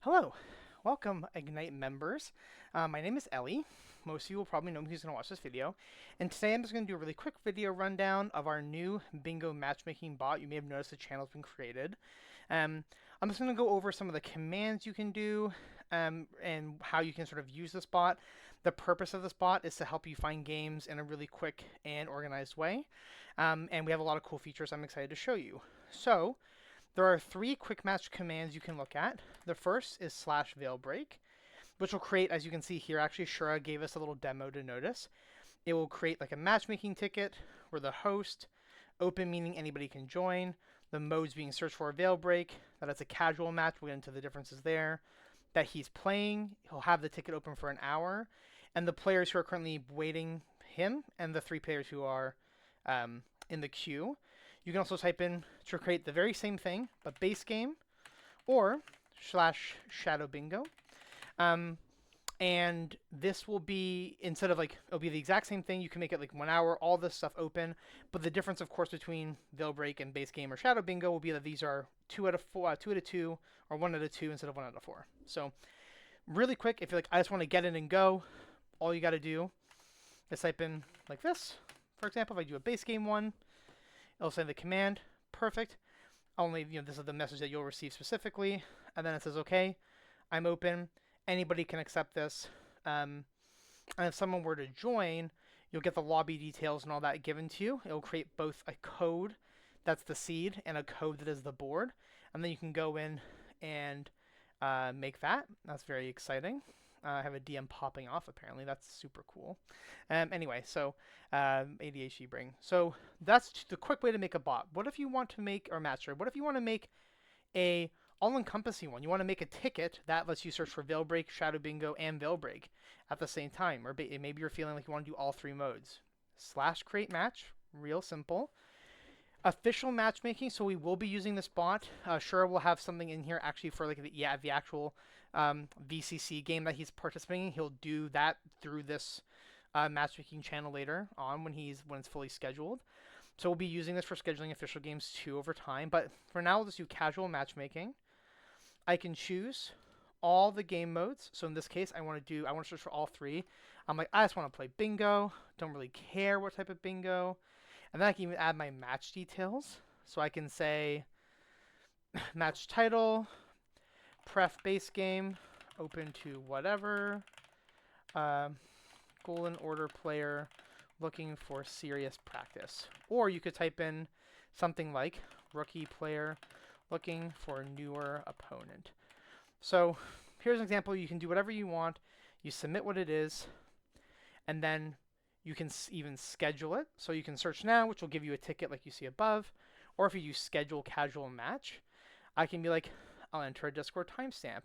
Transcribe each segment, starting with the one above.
Hello, welcome Ignite members. My name is Ellie. Most of you will probably know me who's going to watch this video. And today I'm just going to do a really quick video rundown of our new bingo matchmaking bot. You may have noticed the channel's been created. I'm just going to go over some of the commands you can do and how you can sort of use this bot. The purpose of this bot is to help you find games in a really quick and organized way. And we have a lot of cool features I'm excited to show you. So, there are three quick match commands you can look at. The first is /veilbreak, which will create, as you can see here, actually Shura gave us a little demo to notice. It will create like a matchmaking ticket where the host, open meaning anybody can join, the modes being searched for veilbreak, that it's a casual match, we'll get into the differences there, that he's playing, he'll have the ticket open for an hour, and the players who are currently waiting him, and the three players who are in the queue. You can also type in to create the very same thing, but base game, or /shadow bingo. And this will be, instead of like, it'll be the exact same thing. You can make it like 1 hour, all this stuff open. But the difference, of course, between Veilbreak and base game or shadow bingo will be that these are 2 out of 4, 2 out of 2, or 1 out of 2 instead of 1 out of 4. So really quick, if you're like, I just want to get in and go, all you got to do is type in like this. For example, if I do a base game one, it'll say the command, perfect. Only, this is the message that you'll receive specifically. And then it says, okay, I'm open. Anybody can accept this. And if someone were to join, you'll get the lobby details and all that given to you. It'll create both a code that's the seed and a code that is the board. And then you can go in and make that. That's very exciting. I have a DM popping off, apparently. That's super cool. Anyway, so ADHD bring. So that's the quick way to make a bot. What if you want to make, or matcher, what if you want to make a all-encompassing one? You want to make a ticket that lets you search for Veilbreak, Shadow Bingo, and Veilbreak at the same time. Or maybe you're feeling like you want to do all three modes. /create match, real simple. Official matchmaking, so we will be using this bot. Shura will have something in here actually for like the actual VCC game that he's participating in. He'll do that through this matchmaking channel later on when it's fully scheduled. So we'll be using this for scheduling official games too over time. But for now, we'll just do casual matchmaking. I can choose all the game modes. So in this case, I want to search for all three. I'm like, I just want to play bingo. Don't really care what type of bingo. And then I can even add my match details. So I can say match title, pref base game, open to whatever, golden order player looking for serious practice. Or you could type in something like rookie player looking for newer opponent. So here's an example. You can do whatever you want. You submit what it is, and then you can even schedule it. So you can search now, which will give you a ticket like you see above. Or if you use schedule casual match, I can be like, I'll enter a Discord timestamp.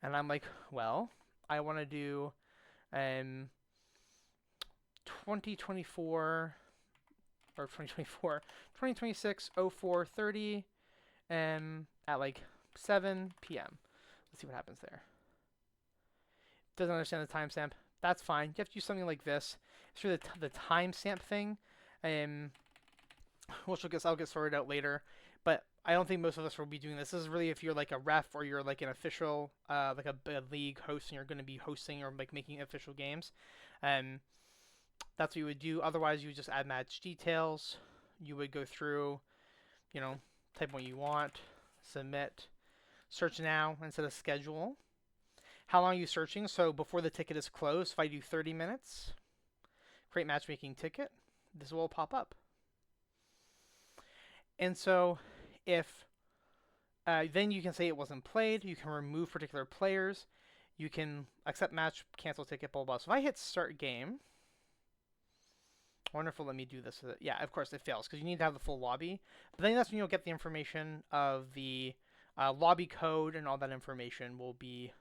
And I'm like, well, I want to do 2024 or 2026 0430 at like 7 p.m. Let's see what happens there. Doesn't understand the timestamp. That's fine. You have to use something like this. It's for the timestamp thing, which I'll get sorted out later. But I don't think most of us will be doing this. This is really if you're like a ref or you're like an official, like a league host, and you're going to be hosting or like making official games. That's what you would do. Otherwise, you would just add match details. You would go through, type what you want, submit, search now instead of schedule. How long are you searching? So before the ticket is closed, if I do 30 minutes, create matchmaking ticket, this will pop up. And so if then you can say it wasn't played, you can remove particular players, you can accept match, cancel ticket, blah, blah. So if I hit start game, I wonder if it'll let me do this. Yeah, of course it fails because you need to have the full lobby. But then that's when you'll get the information of the lobby code, and all that information will be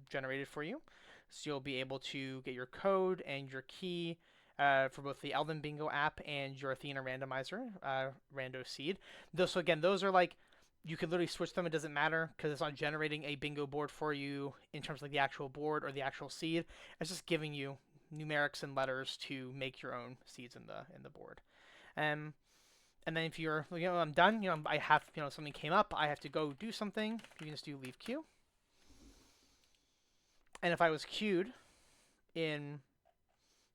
generated for you. So you'll be able to get your code and your key for both the Elden Bingo app and your Athena randomizer, Rando Seed. Those are like, you could literally switch them. It doesn't matter because it's not generating a bingo board for you in terms of like the actual board or the actual seed. It's just giving you numerics and letters to make your own seeds in the board. And then if you're, I'm done, I have, something came up, I have to go do something, you can just do leave queue. And if I was queued in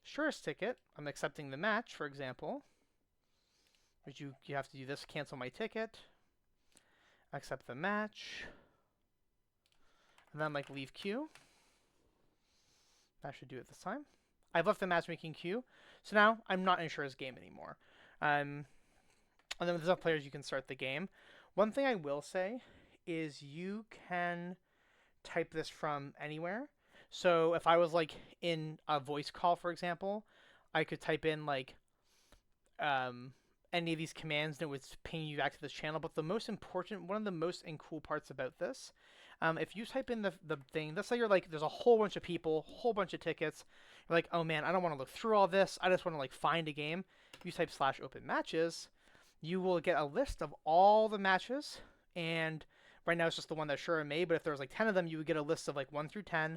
Shura's ticket, I'm accepting the match, for example. Which you have to do this, cancel my ticket, accept the match, and then like leave queue. That should do it this time. I've left the matchmaking queue, so now I'm not in Shura's game anymore. And then with the players, you can start the game. One thing I will say is you can type this from anywhere. So if I was like in a voice call, for example, I could type in like um, any of these commands and it would ping you back to this channel. But the most important, one of the most and cool parts about this, if you type in the thing, let's say you're like, there's a whole bunch of people, whole bunch of tickets. You're like, oh man, I don't want to look through all this. I just want to like find a game. You type /open matches, you will get a list of all the matches. And right now it's just the one that Shura made, but if there was like 10 of them, you would get a list of like 1 through 10,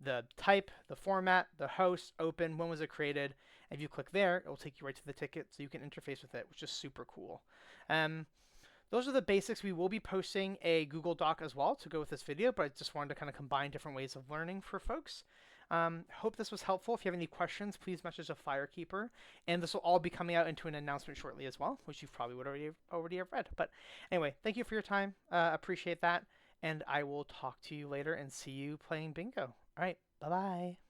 the type, the format, the host, open, when was it created. If you click there, it will take you right to the ticket so you can interface with it, which is super cool. Those are the basics. We will be posting a Google Doc as well to go with this video, but I just wanted to kind of combine different ways of learning for folks. Hope this was helpful. If you have any questions, please message a Firekeeper. And this will all be coming out into an announcement shortly as well, which you probably would already have read. But anyway, thank you for your time. Appreciate that. And I will talk to you later and see you playing bingo. All right. Bye-bye.